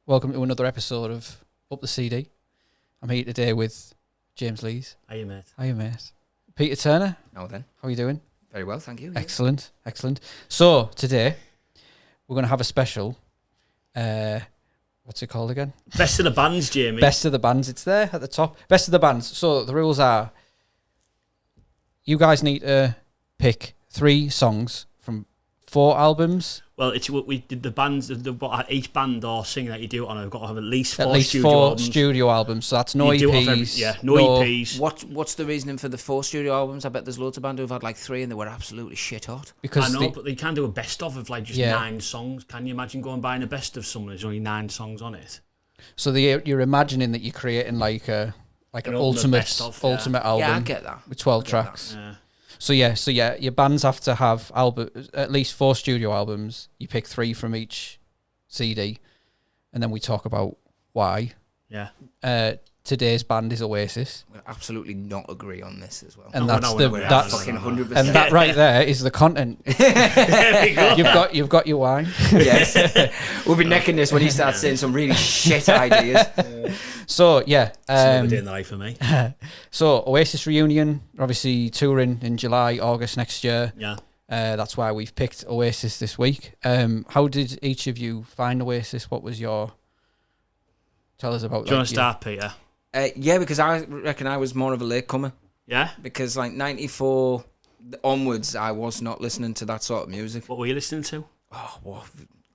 Welcome to another episode of Up the CD. I'm here today with James Lees. Hiya, mate. Hiya, mate. Peter Turner. Now then. How are you doing? Very well, thank you. Excellent, excellent. So, today, we're going to have a special. What's it called again? Best of the bands, Jamie. Best of the bands. It's there at the top. Best of the bands. So, the rules are, you guys need to pick 3 songs from 4 albums. Well, it's what we did. The bands, each band or singer that you do it on, I've got to have at least 4 studio albums. So that's no EPs. No EPs. What's the reasoning for the 4 studio albums? I bet there's loads of bands who've had like 3 and they were absolutely shit hot. Because I know, but they can do a best of like just 9 songs. Can you imagine going buying a best of someone there's only 9 songs on it? So you're imagining that you're creating like an ultimate album. Yeah, I get that. With 12 tracks. Yeah. So your bands have to have at least 4 studio albums. You pick 3 from each CD, and then we talk about why. Yeah. Today's band is Oasis. We'll absolutely not agree on this as well. And that's fucking 100%. And that right there is the content. You've got your wine. Yes. We'll be necking this when he starts saying some really shit ideas. So yeah, it's another day in the life for me. So Oasis reunion, obviously touring in July, August next year. Yeah. That's why we've picked Oasis this week. How did each of you find Oasis? What was your... Tell us about that. Do you want to start, Peter? Yeah, because I reckon I was more of a latecomer. Yeah? Because like 94 onwards, I was not listening to that sort of music. What were you listening to? Oh, what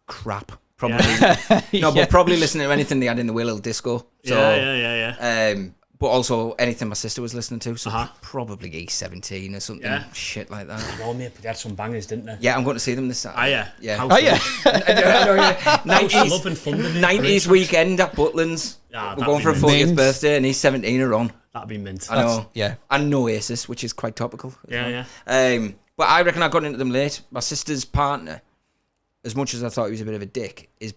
crap. Probably. No, but probably listening to anything they had in the Willow Disco. So, yeah. But also anything my sister was listening to, so probably E17 or something, shit like that. Oh, mate, but they had some bangers, didn't they? Yeah, I'm going to see them this Saturday. Yeah. 90s weekend at Butlands. We're going for a 40th birthday and he's 17 are on. That'd be mint. I know. Yeah. And Oasis, which is quite topical. Yeah. But I reckon I got into them late. My sister's partner, as much as I thought he was a bit of a dick, he's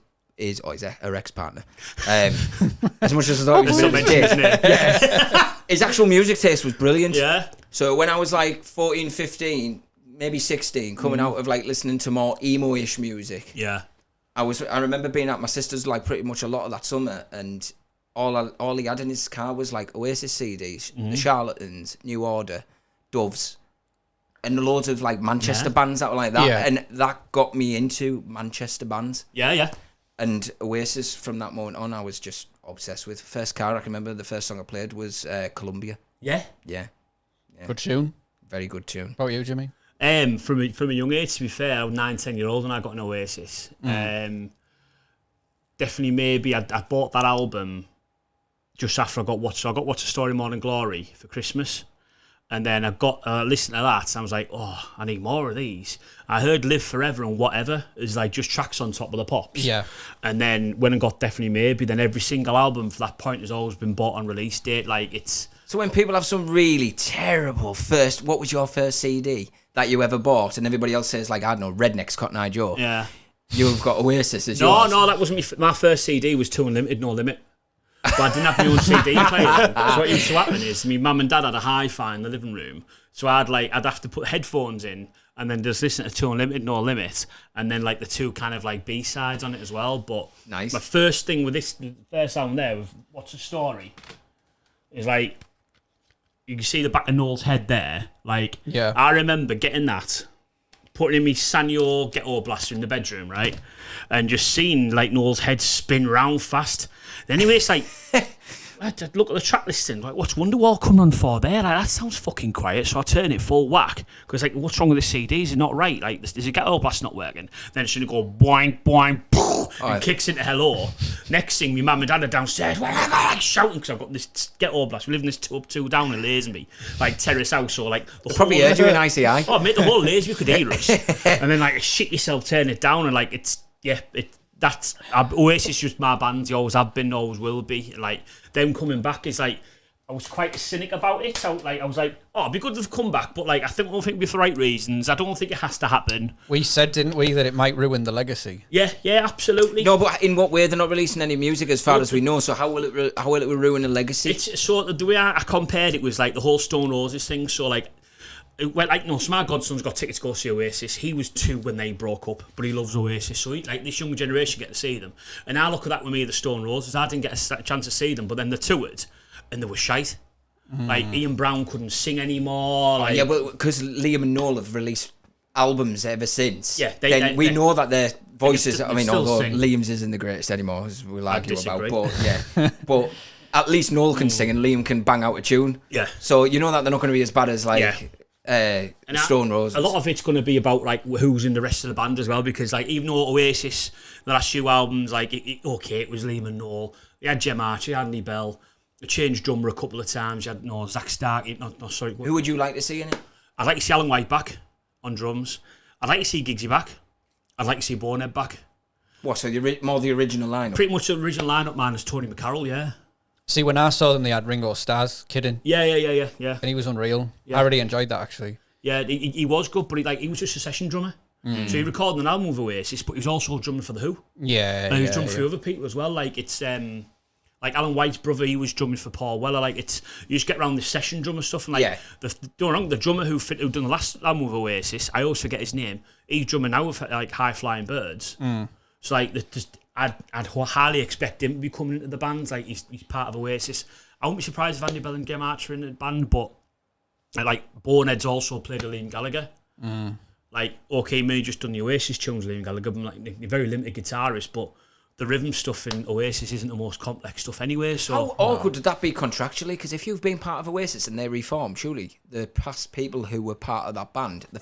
her ex-partner. As much as I thought he was a bit of a dick. His actual music taste was brilliant. Yeah. So when I was like 14, 15, maybe 16, coming out of like listening to more emo-ish music. Yeah. I remember being at my sister's like pretty much a lot of that summer, and all he had in his car was like Oasis CDs, The Charlatans, New Order, Doves, and loads of like Manchester bands that were like that. Yeah. And that got me into Manchester bands. Yeah. And Oasis, from that moment on, I was just obsessed with. First car, I can remember the first song I played was Columbia. Yeah. Good tune. Very good tune. How about you, Jimmy? From a young age, to be fair, I was 9-10-year-old when I got an Oasis. Definitely, maybe I bought that album just after I got Watch. So I got Watch a Story Morning Glory for Christmas. And then I got listened to that, and I was like, oh, I need more of these. I heard Live Forever and Whatever is like just tracks on top of the pops. Yeah. And then when I got Definitely Maybe, then every single album for that point has always been bought on release date. Like it's... So when people have some really terrible what was your first CD that you ever bought? And everybody else says like, I don't know, Redneck's Cotton Eye Joe. Yeah. You've got Oasis as yours. No, that wasn't my first CD was Too Unlimited, No Limit. But I didn't have my own CD player. So what used to happen is my mum and dad had a hi-fi in the living room. So I'd have to put headphones in and then just listen to Too Unlimited, No Limit, and then like the 2 kind of like B-sides on it as well. But nice. My first thing with this first album there with What's the Story is like you can see the back of Noel's head there. Like I remember getting that, putting in my Sanyo ghetto blaster in the bedroom, right? And just seeing like Noel's head spin round fast. Anyway, it's like I look at the track listing, like what's Wonderwall coming on for there? Like that sounds fucking quiet, so I turn it full whack because like what's wrong with this CD? Is it not right? Like is the ghetto blast not working? Then it's gonna go boing boing, and kicks into hello. Next thing, my mum and dad are downstairs, like shouting because I've got this ghetto blast. We live in this up 2 down in Lazenby, like terrace house, or like the probably heard you in ICI. Oh, mate, the whole Lazenby could hear us, and then like shit yourself, turn it down, and like that's Oasis just my band. They always have been, always will be. Like them coming back is like I was quite cynic about it. So like I was like, oh, it'd be good to come back, but like I don't think it'd be for the right reasons. I don't think it has to happen. We said, didn't we, that it might ruin the legacy? Yeah, absolutely. No, but in what way? They're not releasing any music as far as we know. So how will it ruin the legacy? It's sort of the way I compared it was like the whole Stone Roses thing. So like well, like, no, so my godson's got tickets to go see Oasis. He was 2 when they broke up, but he loves Oasis. So, like, this younger generation get to see them. And I look at that with me, the Stone Roses. I didn't get a chance to see them, but then they toured, and they were shite. Like, Ian Brown couldn't sing anymore. Like, yeah, well, because Liam and Noel have released albums ever since. Yeah, we know that their voices. They I mean, still although sing. Liam's isn't the greatest anymore, as we'll argue about. disagree. But yeah, but at least Noel can sing and Liam can bang out a tune. Yeah. So you know that they're not going to be as bad as like Stone Roses. A lot of it's going to be about like who's in the rest of the band as well, because like even though Oasis, the last few albums, like it was Liam and Noel. They had Jem Archer, Andy Bell. They changed drummer a couple of times. You had Zach Stark. Sorry. Who would you like to see in it? I'd like to see Alan White back on drums. I'd like to see Giggsy back. I'd like to see Bonehead back. What? So more the original lineup? Pretty much the original lineup, man, is Tony McCarroll. Yeah. See, when I saw them, they had Ringo Starr's kidding. Yeah. And he was unreal. Yeah. I really enjoyed that, actually. Yeah, he was good, but he was just a session drummer. So he recorded an album with Oasis, but he was also drumming for The Who. Yeah. And he was drumming for other people as well. Like, it's like Alan White's brother, he was drumming for Paul Weller. Like, it's, you just get around the session drummer stuff. And like, don't get me wrong, the drummer who done the last album with Oasis, I always forget his name. He's drumming now with like High Flying Birds. So like, I'd highly expect him to be coming into the band. Like, he's part of Oasis. I wouldn't be surprised if Andy Bell and Jem Archer in the band, but like Bonehead's also played with Liam Gallagher. Like, okay, me just done the Oasis tunes with Liam Gallagher. I'm like a very limited guitarist, but the rhythm stuff in Oasis isn't the most complex stuff anyway. So how awkward would that be contractually? Because if you've been part of Oasis and they reform, surely the past people who were part of that band, the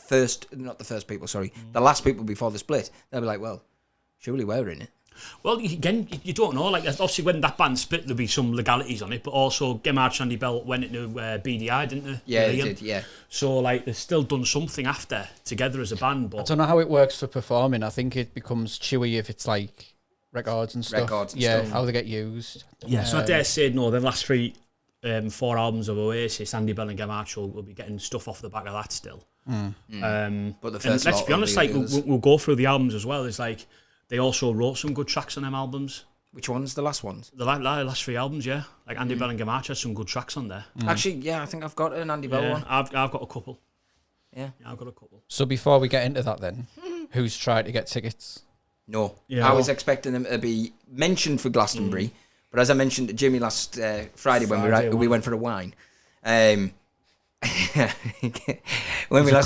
last people before the split, they'll be like, well, surely we're in it. Well, again, you don't know. Like, obviously, when that band split, there'll be some legalities on it, but also Jem Archer and Andy Bell went into BDI, didn't they? Yeah, they did, yeah. So, like, they've still done something after, together as a band, but... I don't know how it works for performing. I think it becomes chewy if it's, like, records and stuff. How they get used. Yeah, so I dare say, no, the last 4 albums of Oasis, Andy Bell and Jem Archer will be getting stuff off the back of that still. But the first let's be honest, like, we'll go through the albums as well. It's like, they also wrote some good tracks on them albums. Which ones? The last ones? The last 3 albums, yeah. Like Andy Bell and Jem Archer had some good tracks on there. Actually, yeah, I think I've got an Andy Bell one. I've got a couple. Yeah, I've got a couple. So before we get into that then, who's tried to get tickets? No. Yeah. I was expecting them to be mentioned for Glastonbury, but as I mentioned to Jimmy last Friday when we went for a wine, when it's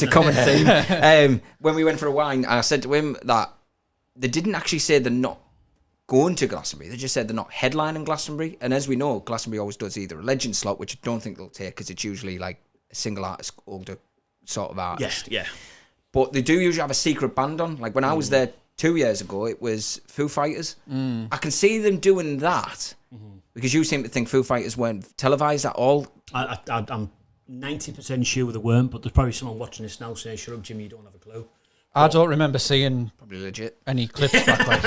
a common theme. When we went for a wine, I said to him that they didn't actually say they're not going to Glastonbury. They just said they're not headlining Glastonbury. And as we know, Glastonbury always does either a legend slot, which I don't think they'll take because it's usually like a single artist, older sort of artist. Yeah. But they do usually have a secret band on. Like when I was there 2 years ago, it was Foo Fighters. I can see them doing that because you seem to think Foo Fighters weren't televised at all. I'm 90% sure they weren't, but there's probably someone watching this now saying, "Shut up, Jimmy, you don't have a clue." I don't remember seeing Probably legit any clips back. Like,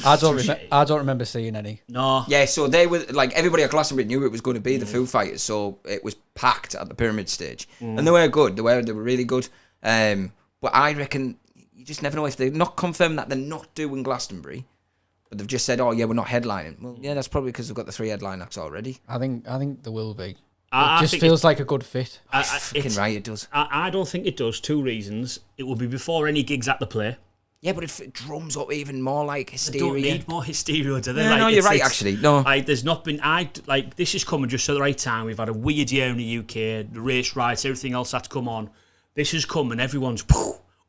I don't remember seeing any. No. Yeah, so they were like everybody at Glastonbury knew it was going to be the Foo Fighters, so it was packed at the Pyramid stage, and they were good. They were really good. But I reckon you just never know if they're not confirmed that they're not doing Glastonbury, but they've just said, "Oh yeah, we're not headlining." Well, yeah, that's probably because they've got the 3 headline acts already. I think there will be. I It just feels like a good fit. Fucking right, it does. I don't think it does. 2 reasons. It will be before any gigs at the play. Yeah, but if it drums up even more like hysteria. They don't need more hysteria, do they? Yeah, like, no, you're right, actually. No. Like, there's not been... this is coming just at the right time. We've had a weird year in the UK, the race riots, everything else that's come on. This has come and everyone's...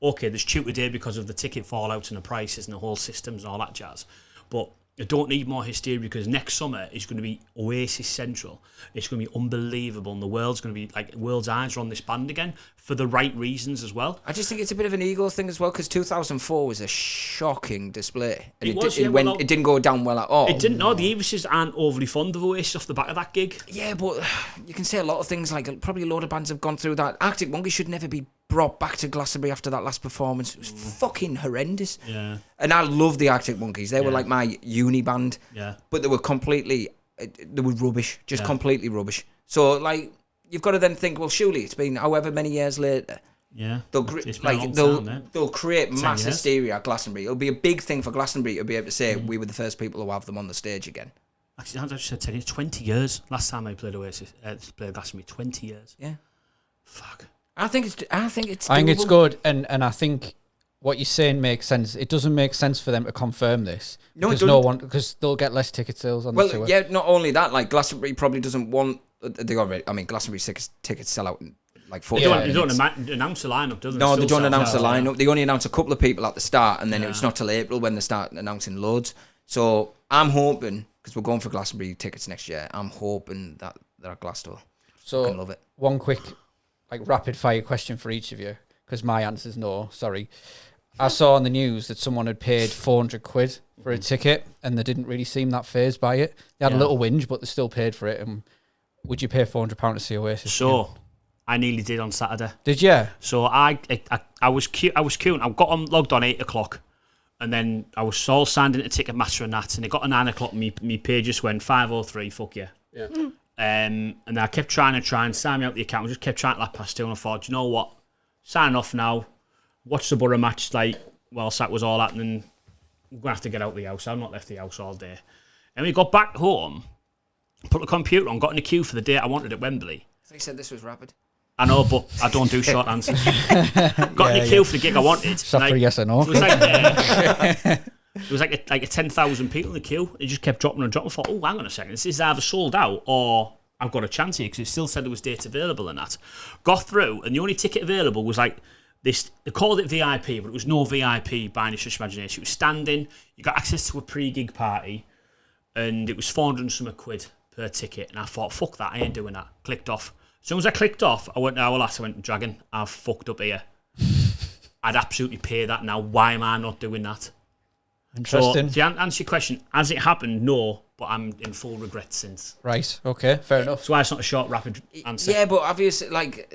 Okay, there's cheap today because of the ticket fallout and the prices and the whole systems and all that jazz. But you don't need more hysteria because next summer is going to be Oasis Central. It's going to be unbelievable and the world's going to be like, world's eyes are on this band again for the right reasons as well. I just think it's a bit of an ego thing as well because 2004 was a shocking display. And it didn't go down well at all. It didn't. No, the Avises aren't overly fond of Oasis off the back of that gig. Yeah, but you can say a lot of things like probably a load of bands have gone through that. Arctic Monkeys should never be brought back to Glastonbury after that last performance. It was fucking horrendous. Yeah. And I love the Arctic Monkeys. They were like my uni band. Yeah. But they were rubbish. Just completely rubbish. So, like, you've got to then think, well, surely it's been however many years later. Yeah. They'll create mass hysteria at Glastonbury. It'll be a big thing for Glastonbury to be able to say we were the first people to have them on the stage again. Actually, I just said 20 years. Last time I played Oasis, played Glastonbury, 20 years. Yeah. Fuck. I think it's it's good, and I think what you're saying makes sense. It doesn't make sense for them to confirm this because because they'll get less ticket sales on the tour. Well, yeah, not only that, like Glastonbury probably doesn't want they already. I mean, Glastonbury tickets sell out in like 4 They don't announce the lineup, do they? No, they don't announce the lineup. They only announce a couple of people at the start, and then it's not till April when they start announcing loads. So I'm hoping, because we're going for Glastonbury tickets next year, I'm hoping that they're at Glasgow. So I love it. One quick, like rapid fire question for each of you, because my answer's no. Sorry. I saw on the news that someone had paid 400 quid for a ticket, and they didn't really seem that fazed by it. They had a little whinge, but they still paid for it. And would you pay £400 to see Oasis? So, I nearly did on Saturday. Did you? So I was cute. I got logged on 8 o'clock, and then I was all signed into Ticketmaster and that, and it got to 9 o'clock. And me page just went 503. Fuck yeah. Yeah. And I kept trying and sign me out the account. I just kept trying to past 2, and I thought, you know what? Sign off now. Watch the Borough match whilst that was all happening. I'm gonna have to get out of the house. I've not left the house all day. And we got back home, put the computer on, got in the queue for the date I wanted at Wembley. So you said this was rapid. I know, but I don't do short answers. Got in the queue for the gig I wanted. For yes or no. It was like there was like a 10,000 people in the queue. It just kept dropping and dropping. I thought, oh, hang on a second, this is either sold out or I've got a chance here, because it still said there was dates available and that. Got through, and the only ticket available was like this. They called it VIP, but it was no VIP by any stretch of imagination. It was standing. You got access to a pre-gig party, and it was 400 and some quid per ticket. And I thought, fuck that, I ain't doing that. Clicked off. As soon as I clicked off, I went, Dragon, I've fucked up here. I'd absolutely pay that now. Why am I not doing that? Interesting. So, to answer your question, has it happened? No, but I'm in full regret since. Right, okay, fair enough. That's why it's not a short, rapid answer. Yeah, but obviously, like,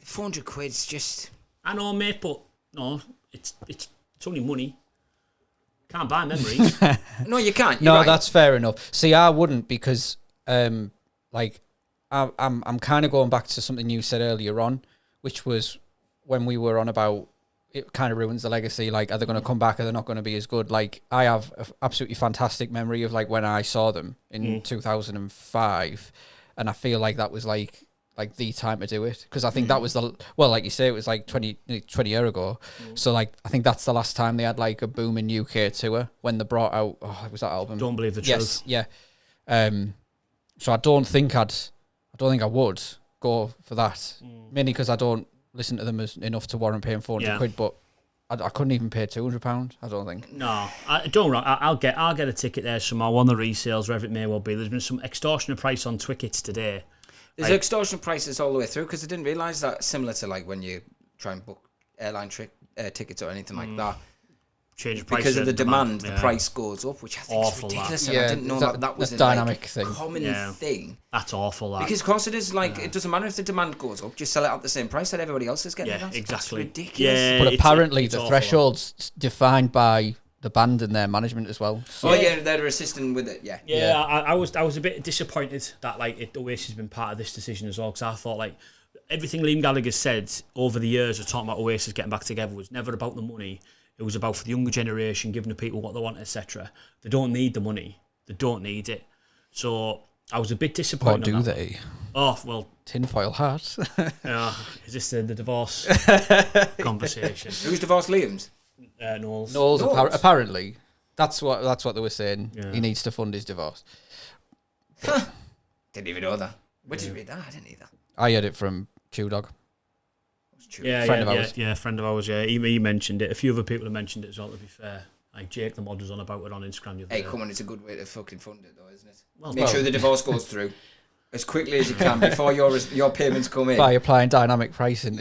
400 quid's just... I know, mate, but no, it's only money. Can't buy memories. No, you can't. No, right. That's fair enough. See, I wouldn't, because, like, I'm kind of going back to something you said earlier on, which was when we were on about it kind of ruins the legacy. Like, are they going to come back? Are they not going to be as good? Like, I have an absolutely fantastic memory of like when I saw them in 2005, and I feel like that was like the time to do it, because I think that was like you say, it was like 20 years ago. So like I think that's the last time they had like a booming UK tour, when they brought out it was that album. Don't Believe the Truth. Yes, yeah. So I don't think I would go for that, mainly because I don't listen to them enough to warrant paying 400 quid, but I couldn't even pay £200, I don't think. No, don't wrong. I'll get a ticket there somehow on the resales, wherever it may well be. There's been some extortionate price on Twickets today. There's extortionate prices all the way through, because I didn't realise that, similar to like when you try and book airline tickets or anything like that. Change price because of the demand, the price goes up, which I think is ridiculous. And I didn't know that was a dynamic thing. Common thing. That's awful. That. Because of course it is like it doesn't matter if the demand goes up, just sell it at the same price that everybody else is getting. Yeah, exactly. That's ridiculous. Yeah, but apparently the threshold's defined by the band and their management as well. So. They're assisting with it. Yeah. I was a bit disappointed that like Oasis has been part of this decision as well, because I thought like everything Liam Gallagher said over the years of talking about Oasis getting back together was never about the money. It was about for the younger generation, giving the people what they want, etc. They don't need the money. They don't need it. So I was a bit disappointed. Or do they? Oh, well. Tinfoil hat. Is this the divorce conversation? Who's divorced Liam's? Knowles. Apparently. That's what they were saying. Yeah. He needs to fund his divorce. Didn't even know that. Where did you read that? I didn't either. I heard it from Q-Dog. Friend of ours. Yeah, he mentioned it. A few other people have mentioned it as well, to be fair. Like Jake the mod was on about it on Instagram. Hey, come on, it's a good way to fucking fund it though, isn't it? Make sure the divorce goes through as quickly as you can before your payments come in. By applying dynamic pricing.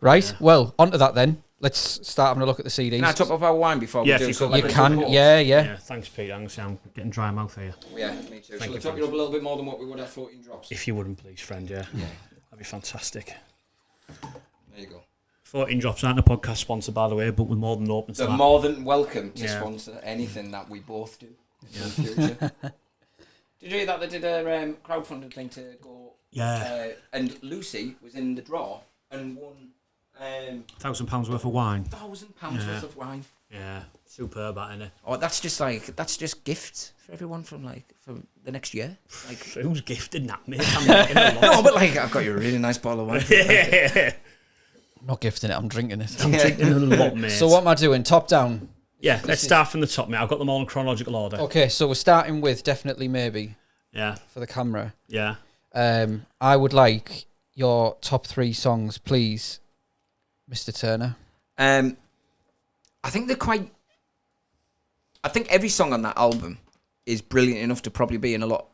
Right, well, onto that then. Let's start having a look at the CDs. Can I top up our wine before we do so? You can, yeah. Thanks, Pete. I'm getting dry mouth here. Yeah, me too. Shall we top it up a little bit more than what we would have 14 drops? If you wouldn't, please, friend, yeah. That'd be fantastic. There you go. 14 Drops aren't a podcast sponsor, by the way, but we're more than open to that. They're more than welcome to sponsor anything that we both do in the future. Did you hear that they did a crowdfunding thing to go? Yeah. And Lucy was in the draw and won £1,000 worth of wine. £1,000 worth of wine. Yeah, superb, that, isn't it? Oh, that's just gifts for everyone from the next year. Like, who's gifted that, mate? I'm making a lot. No, but like, I've got you a really nice bottle of wine. I'm not gifting it, I'm drinking it. I'm drinking a lot, mate. So what am I doing? Top down? Yeah, let's start from the top, mate. I've got them all in chronological order. Okay, so we're starting with Definitely Maybe. Yeah. For the camera. Yeah. I would like your top 3 songs, please, Mr. Turner. I think they're quite... I think every song on that album is brilliant enough to probably be in a lot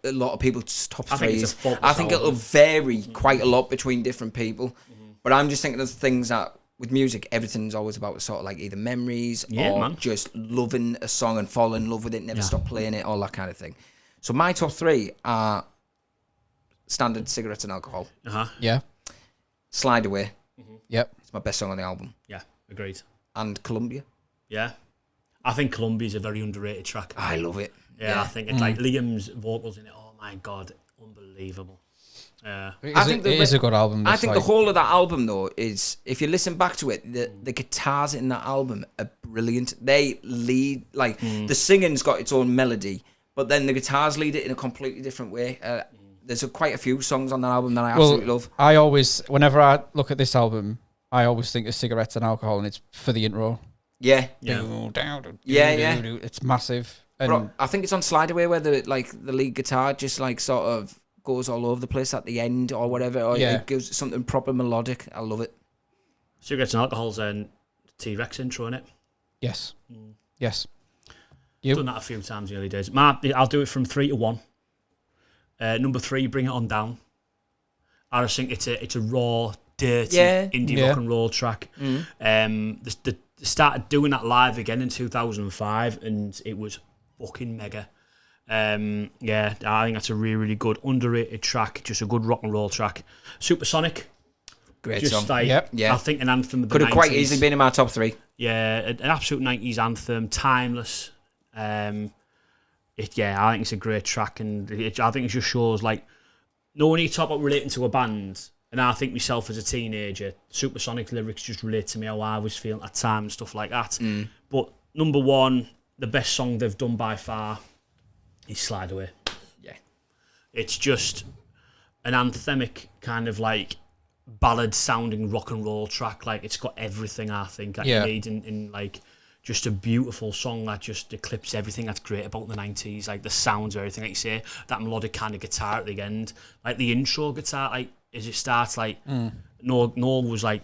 of people's top 3s. I think it'll vary quite a lot between different people. But I'm just thinking of things that, with music, everything's always about sort of like either memories or just loving a song and falling in love with it, never stop playing it, all that kind of thing. So my top 3 are Standard, Cigarettes and Alcohol. Yeah. Slide Away. Yep. It's my best song on the album. Yeah, agreed. And Columbia. Yeah. I think Columbia's a very underrated track. I love it. Yeah, I think it's like Liam's vocals in it. Oh my God, unbelievable. Yeah. I think it is a good album. I think the whole of that album, though, is, if you listen back to it, the guitars in that album are brilliant. They lead, like, the singing's got its own melody, but then the guitars lead it in a completely different way. There's quite a few songs on that album that I absolutely love. I always, whenever I look at this album, I always think of Cigarettes and Alcohol, and it's for the intro. Yeah. It's massive. And I think it's on Slide Away where the lead guitar just like sort of goes all over the place at the end or whatever, or it gives something proper melodic. I love it. Cigarettes and Alcohol's T-Rex intro, innit? Yes. Yes. I've done that a few times in the early days. I'll do it from 3 to 1. Number 3, Bring It On Down. I just think it's a raw, dirty indie rock and roll track. They started doing that live again in 2005, and it was fucking mega. I think that's a really, really good underrated track. Just a good rock and roll track. Supersonic, great song. I think an anthem of the 90s. Could have quite easily been in my top 3. Yeah, an absolute 90s anthem, timeless. I think it's a great track, and I think it just shows, like, no one you talk about relating to a band, and I think myself as a teenager, Supersonic lyrics just relate to me, how I was feeling at the time and stuff like that. But number 1, the best song they've done by far is Slide Away. Yeah. It's just an anthemic kind of like ballad sounding rock and roll track. Like, it's got everything I think that you need in like just a beautiful song that just eclipses everything that's great about the 90s, like the sounds of everything, like you say, that melodic kind of guitar at the end, like the intro guitar, like as it starts, like Noel was like,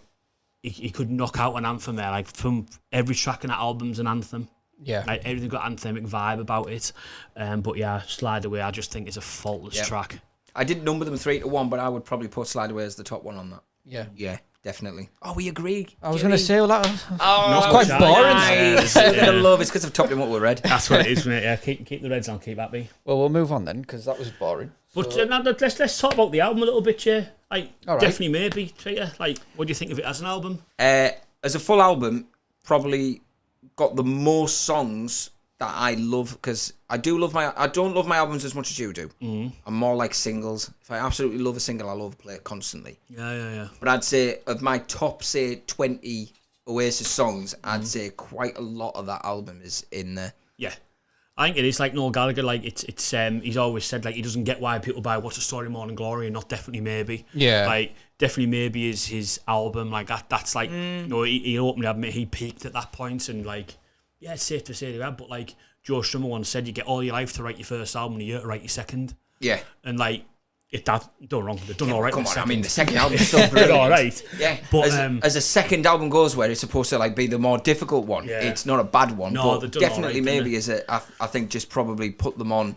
he could knock out an anthem there, like from every track in that album's an anthem. Yeah. Like everything got anthemic vibe about it. But yeah, Slide Away, I just think is a faultless track. I didn't number them 3 to 1, but I would probably put Slide Away as the top one on that. Yeah. Yeah, definitely. Oh, we agree. I was going to say, well, that it's quite boring. Nice. I love it's because I've topped him up with red. That's what it is, mate. Yeah, keep the reds on, keep happy. Well, we'll move on then, because that was boring. But let's talk about the album a little bit, yeah. Like, Definitely Maybe, Peter. Like, what do you think of it as an album? As a full album, probably got the most songs that I love, because I don't love my albums as much as you do. I'm more like singles. If I absolutely love a single, I'll overplay it constantly. Yeah. But I'd say of my top, say, 20 Oasis songs, I'd say quite a lot of that album is in there. Yeah. I think it is like Noel Gallagher. Like it's he's always said like he doesn't get why people buy What's a Story, Morning Glory, and not Definitely Maybe. Yeah. Like Definitely Maybe is his album. Like that's like he openly admit he peaked at that point, and like it's safe to say that. But like Joe Strummer once said, you get all your life to write your first album and a year to write your second. Yeah. And like they've done wrong. They've done all right. Come on, I mean the second album's still brilliant. All right. Yeah. But as a second album goes, where it's supposed to like be the more difficult one, it's not a bad one. No, but Definitely Maybe is I think just probably put them on,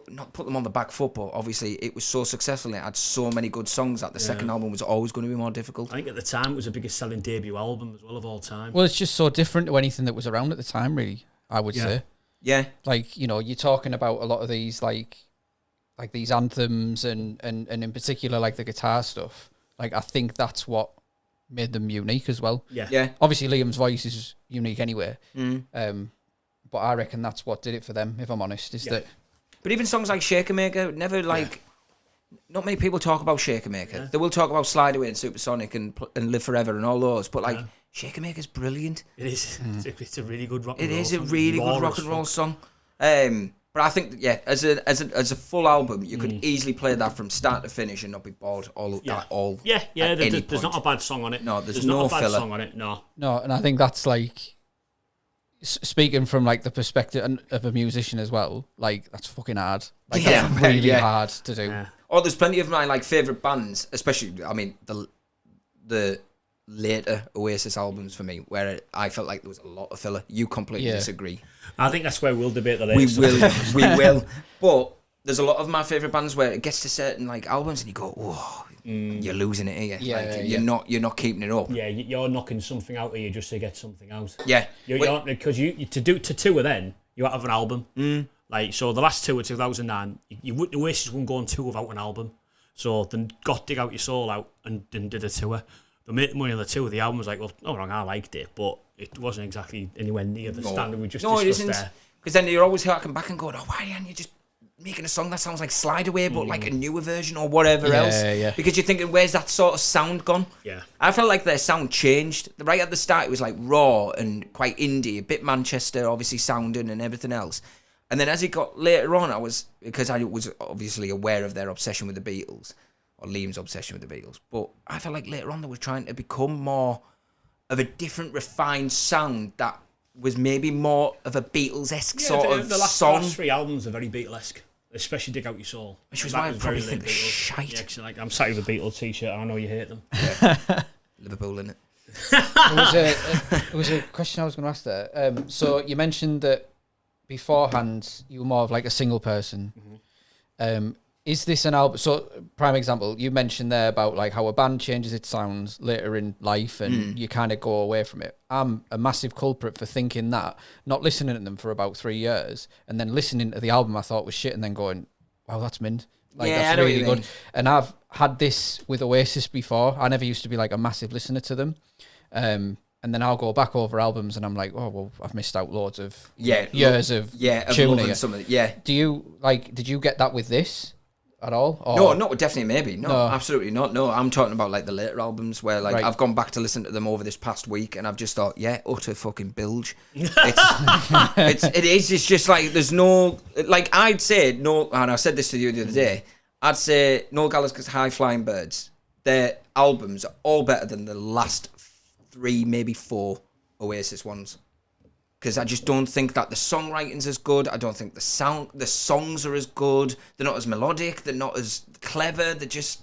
not put them on the back foot, but obviously it was so successful and it had so many good songs that the second album was always going to be more difficult. I think at the time it was the biggest selling debut album as well of all time. Well, it's just so different to anything that was around at the time, really, I would say. Yeah. Like, you know, you're talking about a lot of these like these anthems and in particular like the guitar stuff. Like, I think that's what made them unique as well. Yeah. Obviously Liam's voice is unique anyway. But I reckon that's what did it for them, if I'm honest, is that. But even songs like Shaker Maker never not many people talk about Shaker Maker. Yeah. They will talk about Slide Away and Supersonic and Live Forever and all those, but like Shaker Maker's brilliant. It is. It's a really good rock and roll. It is a really good rock and roll song. But I think, as a full album, you could easily play that from start to finish and not be bored at all. Yeah. There's not a bad song on it. No, there's no not a bad filler. song on it. No, and I think that's like speaking from like the perspective of a musician as well. Like that's fucking hard. Like that's really hard to do. Yeah. Oh, there's plenty of my like favorite bands, especially. I mean the later Oasis albums for me, where I felt like there was a lot of filler. You completely disagree. I think that's where we'll debate the latest. We will. But there's a lot of my favourite bands where it gets to certain like albums and you go, oh, you're losing it here. You're not keeping it up. Yeah, you're knocking something out of you just to get something out. Yeah, because to tour then you have an album. Like so, the last tour, 2009, Oasis wouldn't go on tour without an album. So then got Dig Out Your Soul out and did a tour. They made money on the tour. The album was like, well, no wrong, I liked it, but it wasn't exactly anywhere near the standard we just discussed there. Because then you're always harking back and going, oh, why aren't you just making a song that sounds like Slide Away, but like a newer version or whatever else? Yeah. Because you're thinking, where's that sort of sound gone? Yeah. I felt like their sound changed. Right at the start, it was like raw and quite indie, a bit Manchester, obviously sounding and everything else. And then as it got later on, because I was obviously aware of their obsession with the Beatles, or Liam's obsession with the Beatles, but I felt like later on they were trying to become more of a different, refined sound that was maybe more of a Beatles-esque sort of song. The last three albums are very Beatlesque, especially Dig Out Your Soul. Which was why I probably think they're shite. Yeah, like, I'm sat with a Beatles t-shirt and I know you hate them. Yeah. Liverpool, innit? It was a question I was going to ask there. So you mentioned that beforehand you were more of like a single person. Is this an album? So, prime example, you mentioned there about like how a band changes its sounds later in life and you kind of go away from it. I'm a massive culprit for thinking that, not listening to them for about 3 years, and then listening to the album I thought was shit and then going, wow, that's mint. Like, that's really good. And I've had this with Oasis before. I never used to be like a massive listener to them. And then I'll go back over albums and I'm like, oh, well, I've missed out loads of years of tuning. Do you, like, did you get that with this? At all? Or? No, definitely maybe. No, absolutely not. No, I'm talking about like the later albums where like I've gone back to listen to them over this past week and I've just thought, utter fucking bilge. It's just like there's no, like I'd say no, and I said this to you the other day, I'd say Noel Gallagher's High Flying Birds, their albums are all better than the last 3, maybe 4 Oasis ones. Because I just don't think that the songwriting's as good. I don't think the songs are as good. They're not as melodic. They're not as clever. They're just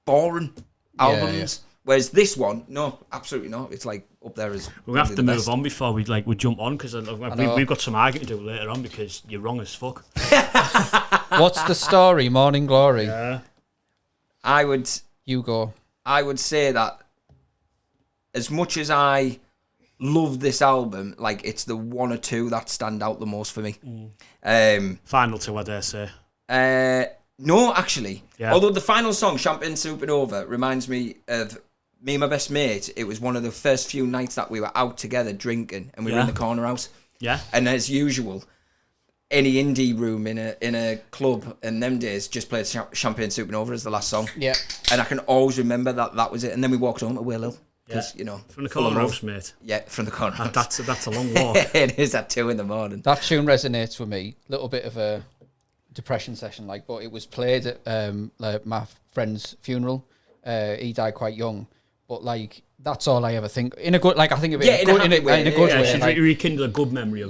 boring albums. Yeah. Whereas this one, no, absolutely not. It's like up there as we'll have to move on before we jump on because we've got some arguing to do later on because you're wrong as fuck. What's the story? Morning Glory. Yeah. You go. I would say that as much as I love this album, like it's the one or two that stand out the most for me. Final two, I dare say. No, actually. Yeah. Although the final song, Champagne Supernova, reminds me of me and my best mate. It was one of the first few nights that we were out together drinking and we were in the corner house. Yeah. And as usual, any indie room in a club in them days just played Champagne Supernova as the last song. Yeah. And I can always remember that was it. And then we walked home to Whale. Because, from the corner house, mate. Yeah, from the corner house. That's a long walk. It is at 2 a.m. That tune resonates with me. A little bit of a depression session, but it was played at my friend's funeral. He died quite young, but that's all I ever think. In a good, I think of it in a good way. Like, rekindle a good memory of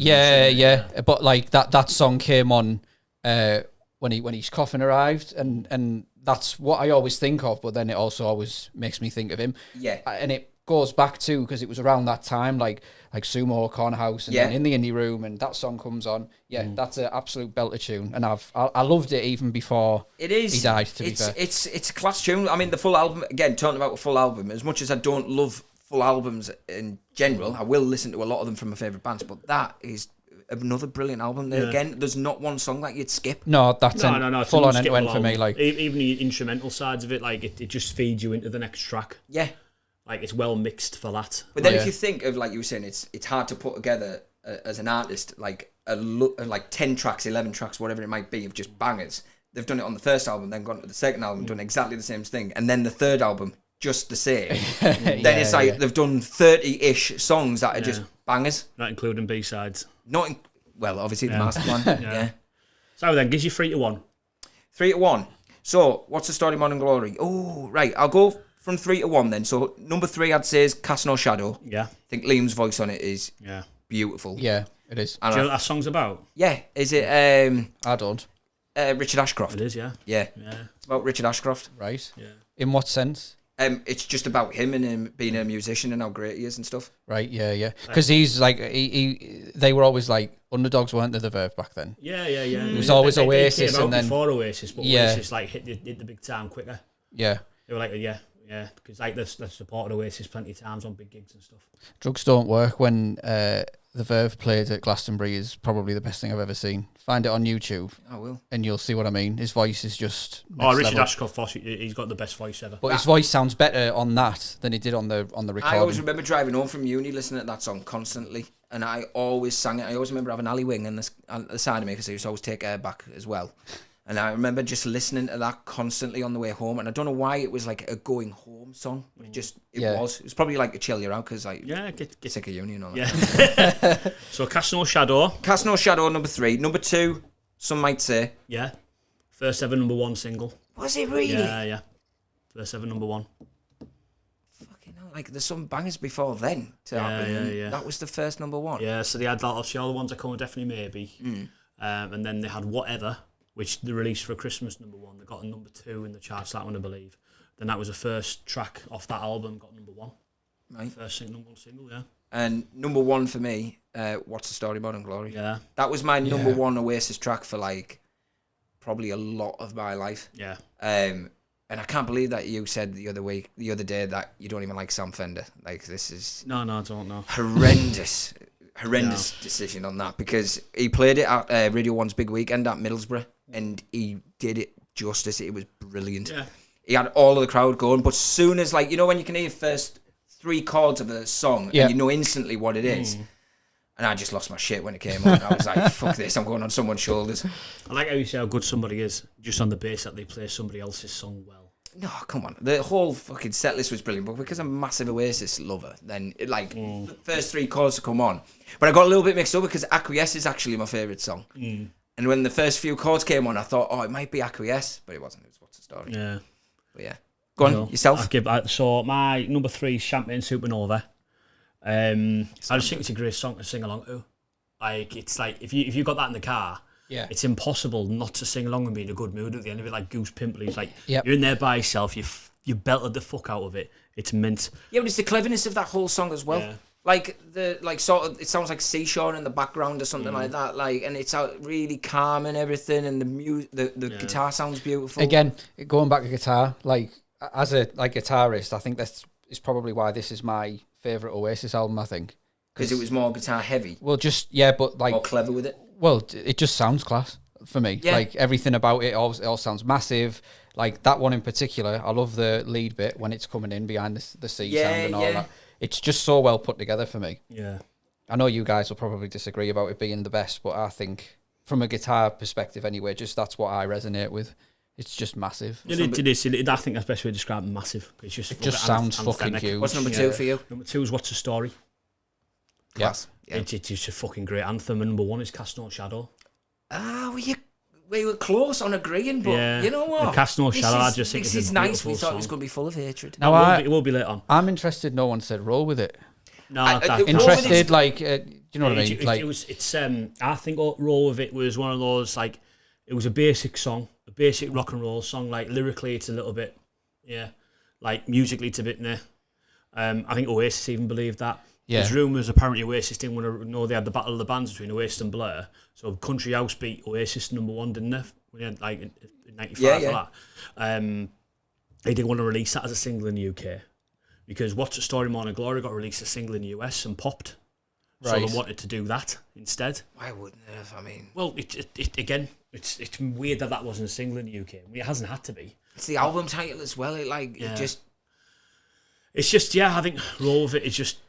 But that song came on when his coffin arrived, and that's what I always think of, but then it also always makes me think of him. Yeah. And it goes back to, because it was around that time, like Sumo, Corner House, and then In the Indie Room, and that song comes on. Yeah, that's an absolute belter tune, and I loved it even before he died, to be fair. It's a class tune. I mean, the full album, again, talking about a full album, as much as I don't love full albums in general, I will listen to a lot of them from my favourite bands, but that is another brilliant album. There again, there's not one song that you'd skip. No, that's full on end-to-end for me. Even the instrumental sides of it, it just feeds you into the next track. Yeah, it's well mixed for that. But then if you think of, like you were saying, it's hard to put together as an artist like 10 tracks, 11 tracks, whatever it might be, of just bangers. they've done it on the first album, then gone to the second album, done exactly the same thing, and then the third album just the same. Then it's like they've done 30-ish songs that are just bangers, not including B-sides. Well, obviously the master plan. Yeah. So then, gives you 3-1. 3-1. So, what's the story, Modern Glory? Oh, right. I'll go from 3-1 then. So, number 3, I'd say, is Cast No Shadow. Yeah. I think Liam's voice on it is beautiful. Yeah, it is. Do you know what that song's about? Yeah. Is it? I don't. Richard Ashcroft. It is, yeah. Yeah. It's about Richard Ashcroft. Right. Yeah. In what sense? It's just about him and him being a musician and how great he is and stuff. Right, yeah. Because he's like, they were always like underdogs, weren't they, the Verve back then? Yeah. It was always Oasis, they came out and then before Oasis, but Oasis like hit the big time quicker. Yeah. They were like, because like they've supported Oasis plenty of times on big gigs and stuff. Drugs Don't Work, when the Verve played at Glastonbury, is probably the best thing I've ever seen. Find it on YouTube. I will. And you'll see what I mean. His voice is just Richard Ashcroft, he's got the best voice ever. But his voice sounds better on that than he did on the recording. I always remember driving home from uni listening to that song constantly, and I always sang it. I always remember having Ali Wing on the side of me because I used to always take her back as well. And I remember just listening to that constantly on the way home, and I don't know why it was like a going home song. But it was. It was probably like a chill you out because like get sick of uni and all that. Yeah. So Cast No Shadow. Cast No Shadow, number 3. Number 2, some might say. Yeah. First ever number 1 single. Was it really? Yeah. First ever number 1. Fucking hell! Like there's some bangers before then to happen. Yeah. That was the first number 1. Yeah. So they had that. Obviously, all the ones that come definitely maybe. And then they had Whatever, which they released for Christmas number 1. They got a number 2 in the charts, that one I believe. Then that was the first track off that album, got number 1. Right. First number 1 single, yeah. And number 1 for me, What's the Story, Modern Glory? Yeah. That was my number 1 Oasis track for like probably a lot of my life. Yeah. And I can't believe that you said the other day that you don't even like Sam Fender. Like this is No, I don't know. Horrendous decision on that, because he played it at Radio 1's big weekend at Middlesbrough, and he did it justice. It was brilliant. Yeah. He had all of the crowd going, but soon as like, you know, when you can hear first 3 chords of a song and you know instantly what it is. And I just lost my shit when it came on. I was like, fuck this, I'm going on someone's shoulders. I like how you say how good somebody is just on the basis that they play somebody else's song well. No, come on. The whole fucking set list was brilliant, but because I'm a massive Oasis lover, then the first 3 chords to come on. But I got a little bit mixed up because Acquiesce is actually my favourite song. And when the first few chords came on, I thought, it might be Acquiesce, but it wasn't. It was What's the Story. Yeah. But yeah. Go on, yourself. So my number 3 is Champagne Supernova. I just think it's a great song to sing along to. Like, it's like, if you got that in the car, it's impossible not to sing along and be in a good mood at the end of it, like Goose Pimply. It's like, you're in there by yourself, you belted the fuck out of it. It's mint. Yeah, but it's the cleverness of that whole song as well. Yeah. Like, sort of, it sounds like seashore in the background or something like that. Like, and it's really calm and everything, and the guitar sounds beautiful. Again, going back to guitar, like, as a guitarist, I think that's probably why this is my favourite Oasis album, I think. Because it was more guitar heavy. Well, but like... More clever with it. Well, it just sounds class for me. Yeah. Like, everything about it all sounds massive. Like, that one in particular, I love the lead bit when it's coming in behind the C sound and all that. It's just so well put together for me. Yeah. I know you guys will probably disagree about it being the best, but I think, from a guitar perspective anyway, just that's what I resonate with. It's just massive. I think that's the best way to describe it, massive. It just sounds fucking huge. What's number 2 for you? Number 2 is What's the Story? Class. Yeah. It's just a fucking great anthem. And number 1 is Cast No Shadow. We were close on agreeing, but you know what? Cast No Shadow, I just think it's is nice. We thought it was going to be full of hatred. No, it will be later on. I'm interested. No one said roll with it. No, interested, like, do you know what I mean? Like, I think Roll With It was one of those, like, it was a basic song, a basic rock and roll song. Like, lyrically, it's a little bit, like, musically, it's a bit there. I think Oasis even believed that. Yeah. There's rumours apparently Oasis didn't want to know they had the battle of the bands between Oasis and Blur. So Country House beat Oasis number 1, didn't they? When they had, like, in 95 for that. They didn't want to release that as a single in the UK. Because What's the Story, Morning Glory got released as a single in the US and popped. Right. So they wanted to do that instead. Why wouldn't they have? I mean... Well, it's weird that wasn't a single in the UK. I mean, it hasn't had to be. It's the album title as well. It's just, I think Roll With It is just...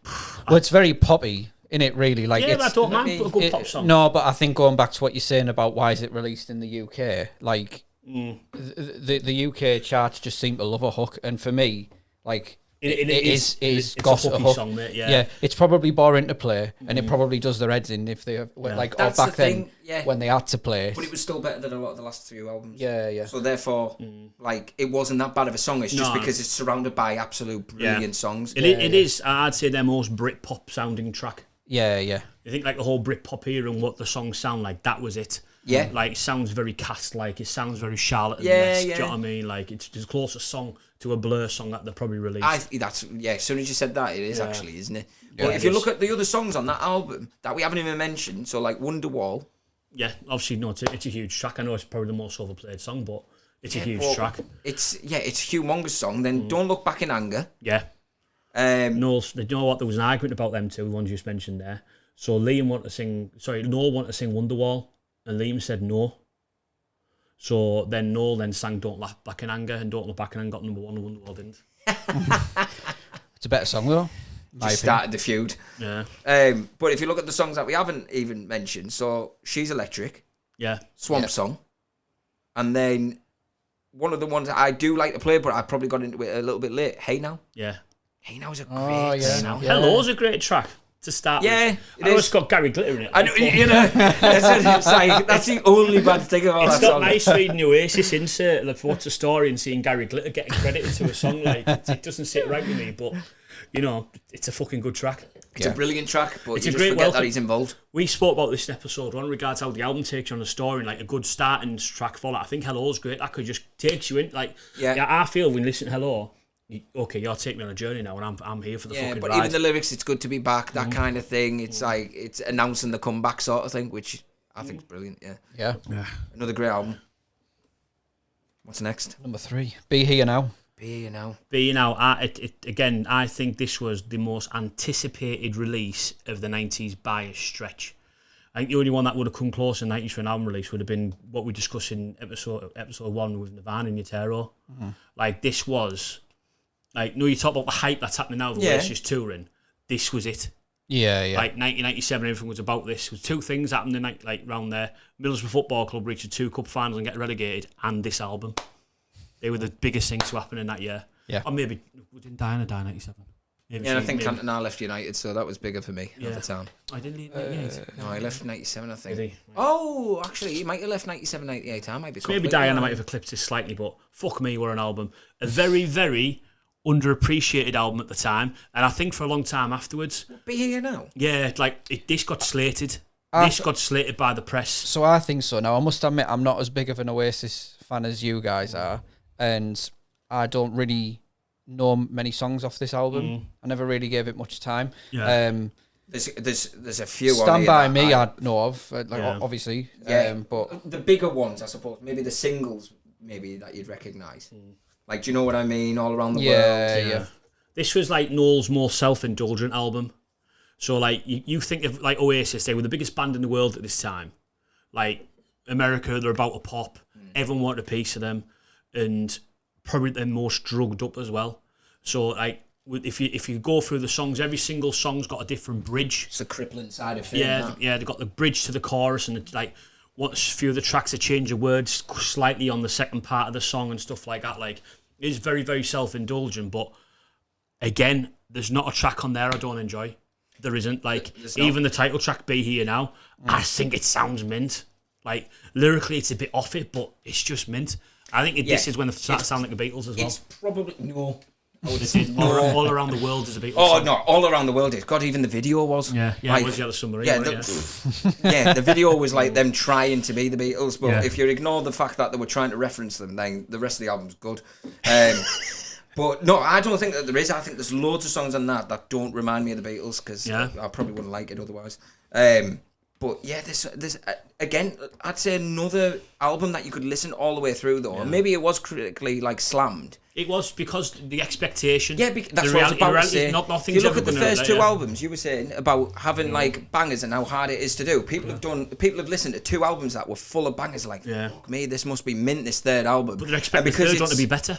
Well, it's very poppy, innit, really? Like, I don't mind a good pop song. No, but I think going back to what you're saying about why is it released in the UK, like, the UK charts just seem to love a hook, and for me, like it is got a hook. Song, mate, yeah. It's probably boring to play, and it probably does their heads in if they like That's back the thing, then when they had to play it. But it was still better than a lot of the last few albums. Yeah. So therefore, like, it wasn't that bad of a song. It's just because it's surrounded by absolute brilliant songs. It is. I'd say their most Britpop sounding track. Yeah. I think like the whole Britpop era and what the songs sound like, that was it. Yeah. Like, it sounds very Cast-like. It sounds very Charlotte. Yeah. Do you know what I mean? Like, it's the closest song to a Blur song that they probably released. As soon as you said that, it is actually, isn't it? Yeah, but if you look at the other songs on that album that we haven't even mentioned, so like Wonderwall. Yeah, obviously, no, it's a huge track. I know it's probably the most overplayed song, but it's a huge track. It's a humongous song. Then Don't Look Back in Anger. Yeah. Noel, you know what? There was an argument about them two, the ones you just mentioned there. So Noel wanted to sing Wonderwall, and Liam said no. So then Noel sang Don't Look Back in Anger, and Don't Look Back in Anger got number one, and Wonderwall didn't. It's a better song though. Just started the feud. Yeah. But if you look at the songs that we haven't even mentioned, so She's Electric. Yeah. Swamp Song. And then one of the ones that I do like to play, but I probably got into it a little bit late, Hey Now. Yeah. Hey Now is a great song. Hello's a great track to start with. I know it's got Gary Glitter in it. I know, that's the only bad thing about that song. It's not nice reading Oasis insert, like, What's the Story, and seeing Gary Glitter getting credited to a song. Like, it doesn't sit right with me, but, you know, it's a fucking good track. It's a brilliant track, but it's you a just great forget that he's involved. We spoke about this in episode 1 regards how the album takes you on a story, and like a good starting track for that. I think Hello's great. That could just takes you in. Like, I feel when you listen to Hello, you're taking me on a journey now, and I'm here for the fucking but ride. even the lyrics, it's good to be back, that kind of thing. It's like, it's announcing the comeback sort of thing, which I think is brilliant, Yeah. Another great album. What's next? Number 3, Be Here Now. Be Here Now. Be Here Now. Again, I think this was the most anticipated release of the 90s by a stretch. I think the only one that would have come close in the 90s for an album release would have been what we discussed in episode 1 with Nirvana and Utero. Like, this was... Like, you talk about the hype that's happening now, the Oasis touring. This was it. Yeah. Like, 1997, everything was about this. There was two things happening, like round there. Middlesbrough Football Club reached 2 cup finals and get relegated, and this album. They were the biggest things to happen in that year. Yeah. Or maybe, didn't Diana die in 97? I think Cantona left United, so that was bigger for me at the time. I didn't leave 98. No, he left 97, I think. Did he? Oh, actually, he might have left 97, 98. I might be maybe Diana might have eclipsed this slightly, but fuck me, what an album. A very, very underappreciated album at the time, and I think for a long time afterwards. Be Here Now? Yeah, like, this got slated. This got slated by the press. So I think so. Now, I must admit, I'm not as big of an Oasis fan as you guys are, and I don't really know many songs off this album. I never really gave it much time. Yeah. There's a few. Stand By Me I know of, obviously. But the bigger ones, I suppose, maybe the singles, maybe that you'd recognise. Like, do you know what I mean? All Around the World. Yeah. This was like Noel's more self-indulgent album. So, like, you think of, like, Oasis, they were the biggest band in the world at this time. Like, America, they're about to pop. Everyone wanted a piece of them. And probably the most drugged up as well. So, like, if you go through the songs, every single song's got a different bridge. It's the crippling side of it. Yeah, they've got the bridge to the chorus, and it's like, a few of the tracks that change the words slightly on the second part of the song and stuff like that. Like, it is very, very self-indulgent, but again, there's not a track on there I don't enjoy. There isn't. Like, even the title track, Be Here Now, I think it sounds mint. Like, lyrically, it's a bit off it, but it's just mint. I think this is when they start to sound like the Beatles as well. It's probably... No. All Around the World is a Beatles song. No, All Around the World is. God, even the video was. Yeah, like, it was the submarine. Yeah, the video was like them trying to be the Beatles, but if you ignore the fact that they were trying to reference them, then the rest of the album's good. But no, I don't think that there is. I think there's loads of songs on that don't remind me of the Beatles, because I probably wouldn't like it otherwise. But yeah, there's again, I'd say another album that you could listen all the way through though. And maybe it was critically like slammed. It was because the expectation. Yeah, that's what I was about to say. If you look at the first two albums, you were saying about having like bangers and how hard it is to do. People have listened to 2 albums that were full of bangers. Like, fuck me, this must be mint. This third album, but they're expecting the third one to be better.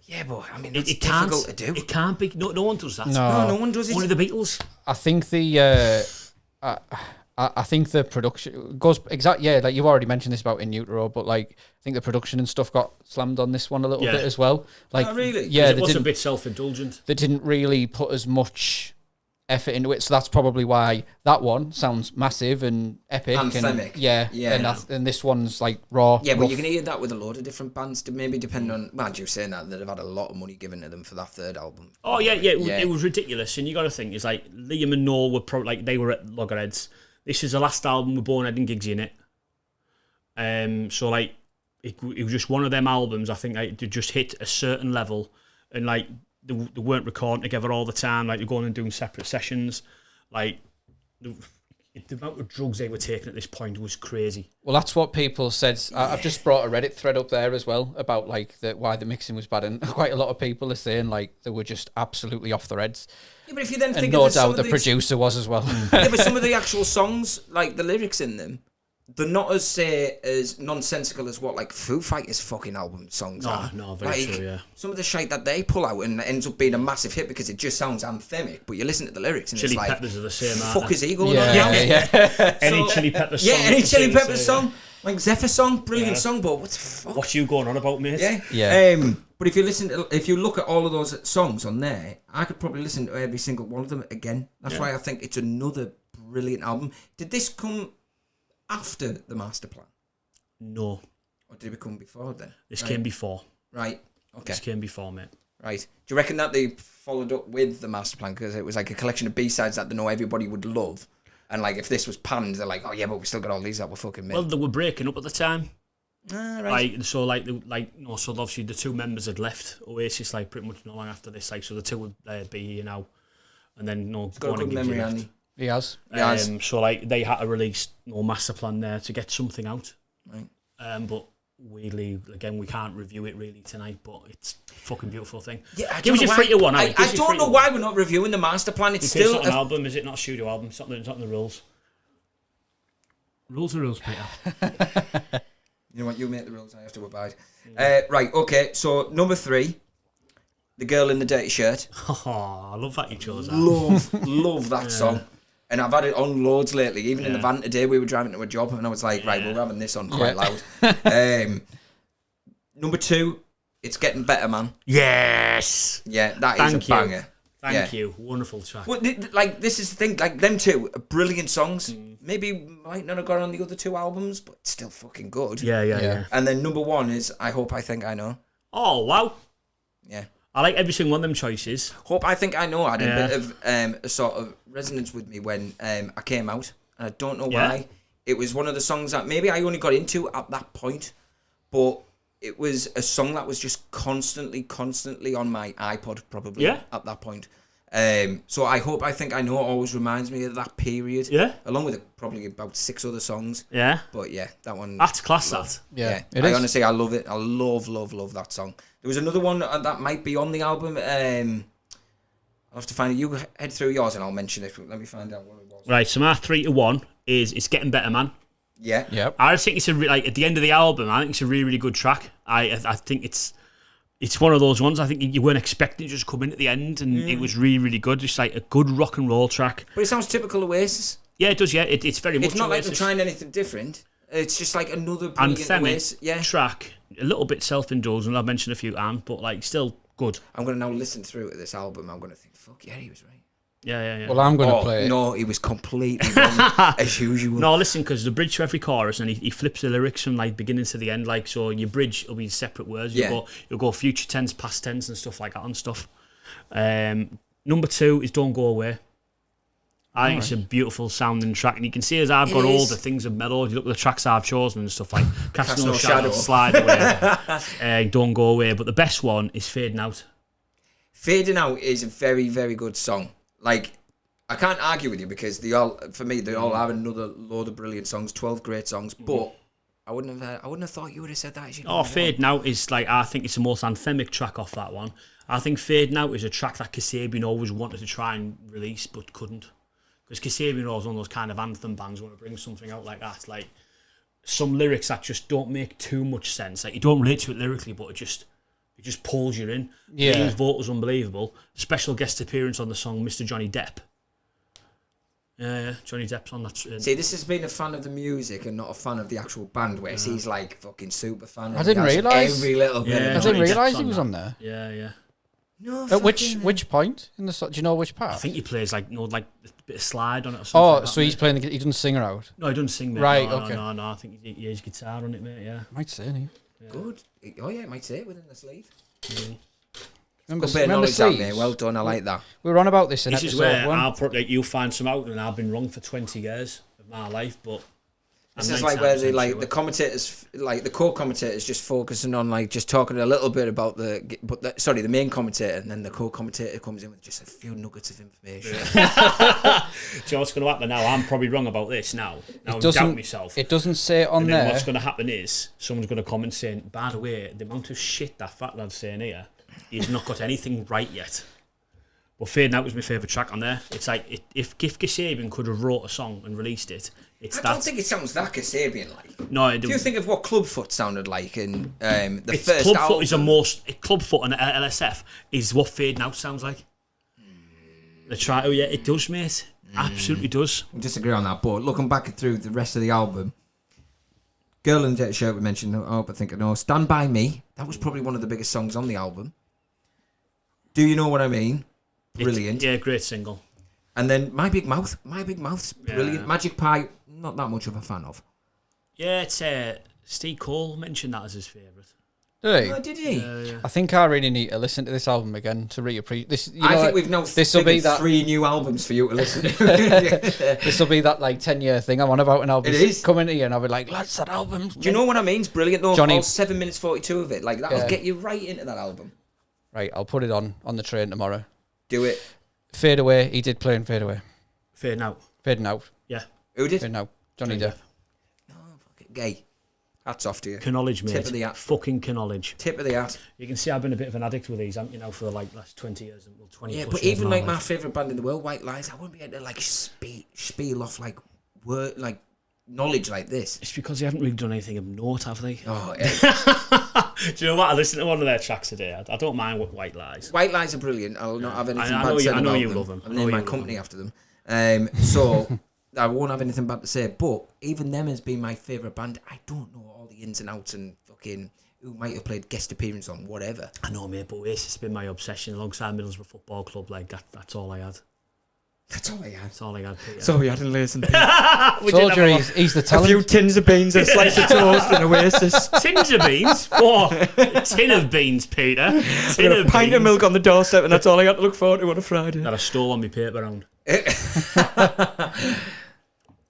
Yeah, but I mean, it's difficult to do. It can't be. No one does that. No one does it. Only the Beatles. I think the I think the production goes like you've already mentioned this about In Utero, but like I think the production and stuff got slammed on this one a little bit as well. Like, really? Yeah, it was a bit self-indulgent. They didn't really put as much effort into it, so that's probably why that one sounds massive and epic, anthemic. And this one's like raw. Yeah, but you can hear that with a load of different bands, maybe depending on. Well, you saying that they've had a lot of money given to them for that third album. Oh yeah, it was ridiculous. And you got to think, it's like Liam and Noel were they were at Loggerheads. This is the last album with Bonehead and Giggsy in it. So like it was just one of them albums. I think like, they just hit a certain level, and like. They weren't recording together all the time. Like, they're going and doing separate sessions. Like, the amount of drugs they were taking at this point was crazy. Well, that's what people said. I've just brought a Reddit thread up there as well about like why the mixing was bad, and quite a lot of people are saying like they were just absolutely off the reds. Yeah, but if you then think, and no doubt the producer was as well. Yeah, but some of the actual songs, like the lyrics in them, they're not as nonsensical as what like Foo Fighters fucking album songs are. No, very true, yeah. Some of the shit that they pull out and ends up being a massive hit because it just sounds anthemic, but you listen to the lyrics and Chili it's like, Peppers are the same, fuck is he going on? Any Chili Peppers song. Yeah, any Chili Peppers song. Like Zephyr song, brilliant song, but what the fuck? What you going on about, mate? Yeah. But if you look at all of those songs on there, I could probably listen to every single one of them again. That's why I think it's another brilliant album. Did this come after the master plan? No. Or did it come before then? This came before. Right. Okay. This came before, mate. Right. Do you reckon that they followed up with the master plan because it was like a collection of B-sides that they know everybody would love? And like if this was panned, they're like, oh yeah, but we still got all these that were fucking made. Well, they were breaking up at the time. Right. So obviously the two members had left Oasis like pretty much not long after this. Like, so the two would be here now, and then It's got a good memory, Andy. He has. So like they had to release no master plan there to get something out. Right. But weirdly, again, we can't review it really tonight, but it's a fucking beautiful thing. Yeah, give us your 3 to 1. I don't know why we're not reviewing the master plan. It's because still it's not an album, is it? Not a studio album. It's not in the rules. Rules are rules, Peter. You know what? You make the rules. I have to abide. Right. Okay. So number 3, The Girl in the Dirty Shirt. Oh, I love that you chose that. Love that song. And I've had it on loads lately. Even in the van today, we were driving to a job, and I was like, right, we're having this on quite loud. Number 2, It's Getting Better, Man. Yes. Yeah, that is a banger. Thank you. Wonderful track. Well, like, this is the thing. Like, them two are brilliant songs. Maybe might not have got on the other 2 albums, but it's still fucking good. Yeah. And then number 1 is I Hope I Think I Know. Oh, wow. Yeah. I like every single one of them choices. Hope I Think I Know had a bit of a sort of resonance with me when I came out. And I don't know why. It was one of the songs that maybe I only got into at that point, but it was a song that was just constantly on my iPod probably at that point. So I Hope I Think I Know always reminds me of that period. Yeah. Along with probably about 6 other songs. Yeah. But yeah, that one. That's class, that. Yeah. Honestly, I love it. I love that song. There was another one that might be on the album. I'll have to find it. You head through yours and I'll mention it. Let me find out what it was. Right, so my 3 to 1 is It's Getting Better, Man. Yeah. Yep. I think it's at the end of the album, I think it's a really, really good track. I think it's one of those ones I think you weren't expecting it to just come in at the end, and it was really, really good. Just like a good rock and roll track. But it sounds typical Oasis. Yeah, it does, yeah. It's very much It's not Oasis. like they're trying anything different. It's just like another brilliant anthemic track. A little bit self-indulgent. I've mentioned a few, but like still good. I'm going to now listen through to this album. I'm going to think, fuck yeah, he was right. Yeah. Well, I'm going to play it. No, he was completely wrong, as usual. No, listen, because the bridge to every chorus, and he flips the lyrics from like beginning to the end. Like, so your bridge will be separate words. You'll go future tense, past tense, and stuff like that and stuff. Number 2 is Don't Go Away. I think it's a beautiful sounding track, and you can see as I've got older, things have mellowed. You look at the tracks I've chosen and stuff like Cast No Shadow, Slide Away, Don't Go Away. But the best one is Fading Out. Fading Out is a very, very good song. Like, I can't argue with you because they all have another load of brilliant songs, 12 great songs. But I wouldn't have thought you would have said that. Fading Out is like, I think it's the most anthemic track off that one. I think Fading Out is a track that Kasabian always wanted to try and release but couldn't. Because Kasabian was one of those kind of anthem bands who want to bring something out like that. Like, some lyrics that just don't make too much sense. Like, you don't relate to it lyrically, but it just pulls you in. Yeah. His vote was unbelievable. Special guest appearance on the song Mr. Johnny Depp. Yeah. Johnny Depp's on that. See, this has been a fan of the music and not a fan of the actual band, whereas he's like fucking super fan. I didn't realise. Every little bit. I didn't realise he was on there. Yeah. No. At which point in the song? Do you know which part? I think he plays like a bit of slide on it or something. Oh, so he's playing. He doesn't sing her out. No, he doesn't sing. Mate. Right. No, okay. No. I think he has guitar on it, mate. Yeah. Might say any. Yeah. Good. Oh yeah, it might say it within the sleeve. Remember sleeves? Well done. I like that. We were on about this in This episode is where 1. you'll find some out, and I've been wrong for 20 years of my life, but. This is like where the commentators, like the co-commentators, just focusing on like just talking a little bit about the main commentator, and then the co-commentator comes in with just a few nuggets of information. Yeah. Do you know what's going to happen now? I'm probably wrong about this now. Now I doubt myself. It doesn't say it on and there. Then what's going to happen is someone's going to comment saying, by the way, the amount of shit that fat lad's saying here, he's not got anything right yet. But Fading Out was my favourite track on there. It's like if Kasabian could have wrote a song and released it. I don't think it sounds that Kasabian-like. No, if you think of what Clubfoot sounded like in the first Clubfoot album. is a most Clubfoot and LSF is what Fading Out sounds like. They try. Oh yeah, it does, mate. Absolutely does. I disagree on that, but looking back through the rest of the album, Girl in a Dirty Shirt we mentioned. I think I know. Stand By Me. That was probably one of the biggest songs on the album. Do You Know What I Mean? Brilliant. Great single. And then My Big Mouth's brilliant. Magic Pie, not that much of a fan of. Yeah, it's Steve Cole mentioned that as his favourite. Did he? Oh, did he? Yeah. I think I really need to listen to this album again to reappreciate this. I think we've now figured 3 new albums for you to listen to. This will be that like 10-year thing I'm on about, and I'll be coming to you and I'll be like, lads, that album. Do you know what I mean? It's brilliant though. Johnny, all 7 minutes 42 of it. Like that'll get you right into that album. Right, I'll put it on the train tomorrow. Do it. Fade Away. He did play in Fade Away. Fading Out. Fading Out. Yeah. Who did? Fading Out. Johnny Depp. Oh, fucking gay. Hats off to you. Knowledge, mate. Tip of the hat. Fucking knowledge. Tip of the hat. You can see I've been a bit of an addict with these, haven't you, now, for like last 20 years. Well, 20 yeah, plus but years even like my life. favourite band in the world, White Lies, I wouldn't be able to like spiel off like word, like knowledge like this. It's because they haven't really done anything of note, have they? Oh, yeah. Do you know what? I listened to one of their tracks today. I don't mind what White Lies. White Lies are brilliant. I'll not have anything I bad to say I know about you them. love them. I've named my company after them. So I won't have anything bad to say. But even them has been my favourite band. I don't know all the ins and outs and fucking who might have played guest appearance on whatever. I know, mate, but Oasis has been my obsession alongside Middlesbrough Football Club. Like that's all I had. That's all I had. That's all I had. Peter. So we had in Listen. Told you he's the talent. A few tins of beans, a slice of toast, and Oasis. Tins of beans? What? A tin of beans, Peter. Tin of pint of milk on the doorstep, and that's all I got to look forward to on a Friday. That I stole on my paper round.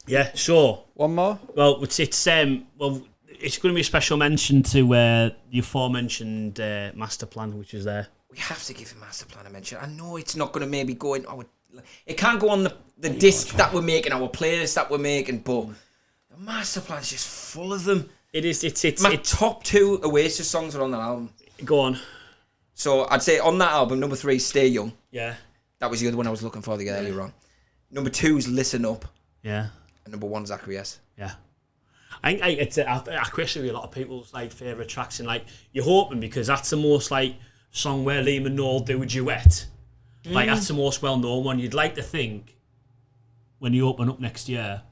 Yeah. So one more. Well, it's going to be a special mention to the aforementioned Master Plan, which is there. We have to give Master Plan a mention. I know it's not going to maybe go in our. It can't go on the disc that we're making, our playlist that we're making, but the Master Plan is just full of them. It is. It's my top 2 Oasis songs are on that album. Go on. So I'd say on that album, number 3 is Stay Young. Yeah. That was the other one I was looking for earlier on. Number 2 is Listen Up. Yeah. And number 1 is Acquiesce. Yeah. I think Acquiesce will be a lot of people's like favourite tracks, and like you're hoping because that's the most like song where Liam and Noel do a duet. Like that's the most well-known one. You'd like to think when you open up next year,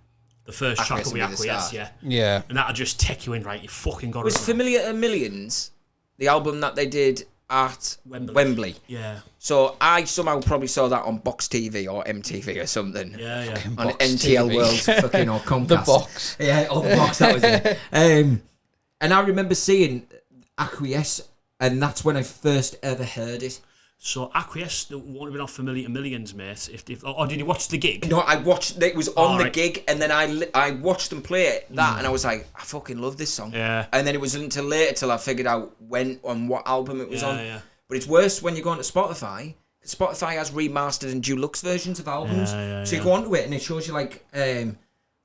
the first track will be Acquiesce, yeah, and that'll just take you in right. You fucking got it. Was Familiar to Millions the album that they did at Wembley? Yeah. So I somehow probably saw that on Box TV or MTV or something. Yeah. On NTL TV. World, fucking or Comcast. The Box. Yeah, or the Box. That was it. And I remember seeing Acquiesce, and that's when I first ever heard it. So Acquiesce won't have been off Familiar to Millions, mate. Or did you watch the gig? No, I watched. It was on the gig, and then I watched them play it. And I was like, I fucking love this song. Yeah. And then it was until later till I figured out when on what album it was on. Yeah. But it's worse when you go onto Spotify. Spotify has remastered and deluxe versions of albums. So you go onto it and it shows you like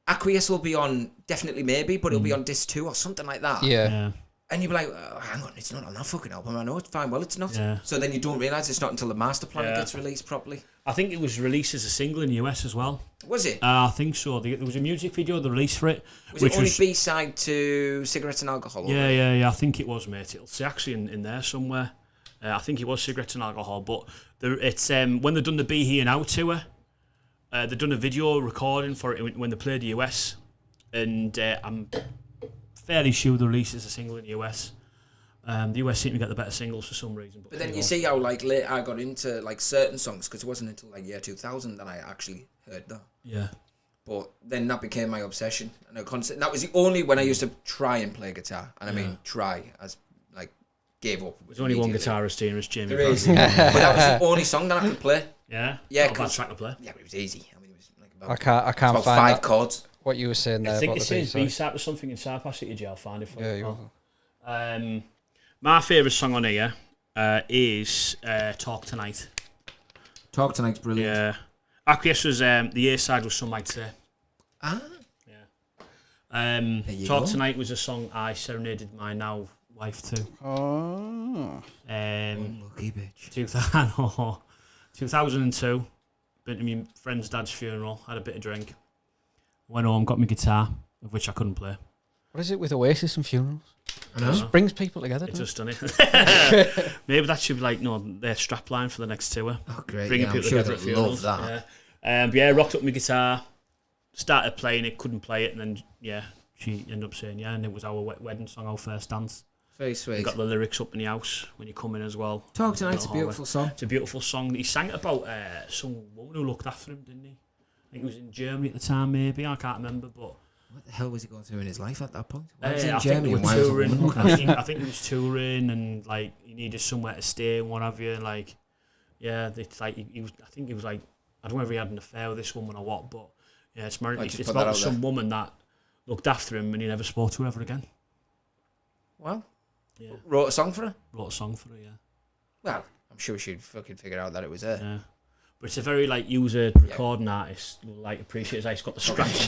Acquiesce will be on Definitely Maybe, but it'll be on disc 2 or something like that. Yeah. And you'll be like, oh, hang on, it's not on that fucking album. I know it's fine. Well, it's not. Yeah. So then you don't realise it's not until the Master Plan gets released properly. I think it was released as a single in the US as well. Was it? I think so. There was a music video, the release for it. Was it only B-side to Cigarettes and Alcohol? Yeah. I think it was, mate. It'll say actually in there somewhere. I think it was Cigarettes and Alcohol. But it's when they've done the Be Here Now tour, they'd done a video recording for it when they played the US, and I'm fairly sure the release is a single in the US. The US seem to get the better singles for some reason. But then you see how like late I got into like certain songs, because it wasn't until like year 2000 that I actually heard that. Yeah. But then that became my obsession, and that was the only when I used to try and play guitar, and I mean try as like gave up. There's only one guitarist here, it's Jamie. There is, but that was the only song that I could play. Yeah. Yeah, not a bad track to play. Yeah, but it was easy. I mean, it was like I can't about find 5 that, chords. what you were saying there. I think about it says B-side or something inside. Pass it to you, I'll find it for you. My favourite song on here is Talk Tonight. Talk Tonight's brilliant. Yeah. Acquiesce was the A side was Some Might Say. Ah. Yeah. Talk Tonight was a song I serenaded my now wife to. Oh. Lucky bitch. 2002. Been to my friend's dad's funeral. Had a bit of drink. Went home, got my guitar, of which I couldn't play. What is it with Oasis and funerals? I know. It just brings people together. It just done it. Maybe that should be like their strapline for the next tour. Oh great! Bringing people together at funerals. Love that. Yeah. But yeah, rocked up my guitar, started playing it, couldn't play it, and then she ended up saying and it was our wedding song, our first dance. Very sweet. We got the lyrics up in the house when you come in as well. Talk Tonight's a beautiful song. It's a beautiful song. He sang it about some woman who looked after him, didn't he? I think he was in Germany at the time, maybe. I can't remember, but. What the hell was he going through in his life at that point? I think he was touring and like he needed somewhere to stay and what have you. And, like, yeah, it's like he was. I think he was like, I don't know if he had an affair with this woman or what, but yeah, it's about some woman that looked after him and he never spoke to her ever again. Well, yeah, wrote a song for her. Wrote a song for her, yeah. Well, I'm sure she'd fucking figure out that it was her. Yeah. But it's a very like user recording artist like appreciates how he's got the scratch.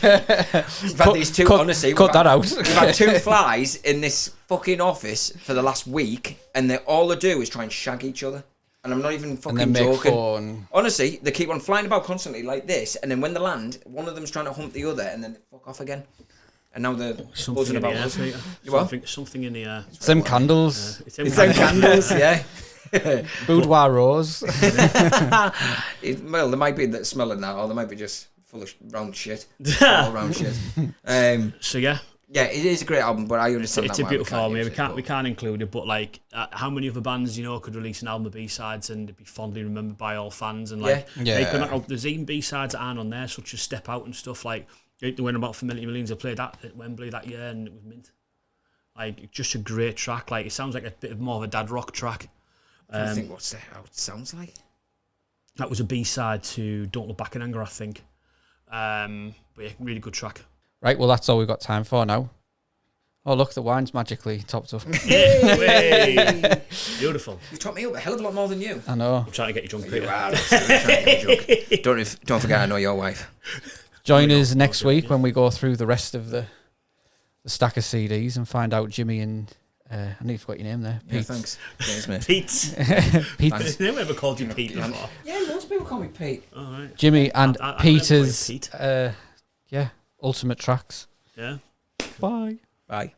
We've had these two honestly. Cut that out. We've had 2 flies in this fucking office for the last week, and all they do is try and shag each other. And I'm not even fucking joking. Honestly, they keep on flying about constantly like this, and then when they land, one of them's trying to hump the other, and then they fuck off again. And now they're buzzing about us. Something in the air. Some candles. It's them candles, yeah. Boudoir rose. Well, they might be that smelling that, or they might be just full of round shit. All round shit. So yeah, it is a great album, but I understand it's a beautiful album. We can't include it, but like, how many other bands could release an album of B-sides and it'd be fondly remembered by all fans? And like, there's even B-sides that aren't on there, such as Step Out and stuff. Like, they went about for millions. I played that at Wembley that year, and it was mint. Like, just a great track. Like, it sounds like a bit more of a dad rock track. I think how it sounds like. That was a B-side to Don't Look Back in Anger, I think. But yeah, really good track. Right, well, that's all we've got time for now. Oh, look, the wine's magically topped up. Hey, beautiful. You've topped me up a hell of a lot more than you. I know. I'm trying to get you drunk, Peter. Don't forget, I know your wife. Join us next week when we go through the rest of the stack of CDs and find out Jimmy and... I need to forget your name there. Pete. Yeah, thanks. Pete. Pete. Has anyone ever called you Pete before? Yeah, lots of people call me Pete. All right. Jimmy and Peter's Pete. ultimate tracks. Yeah. Bye. Bye.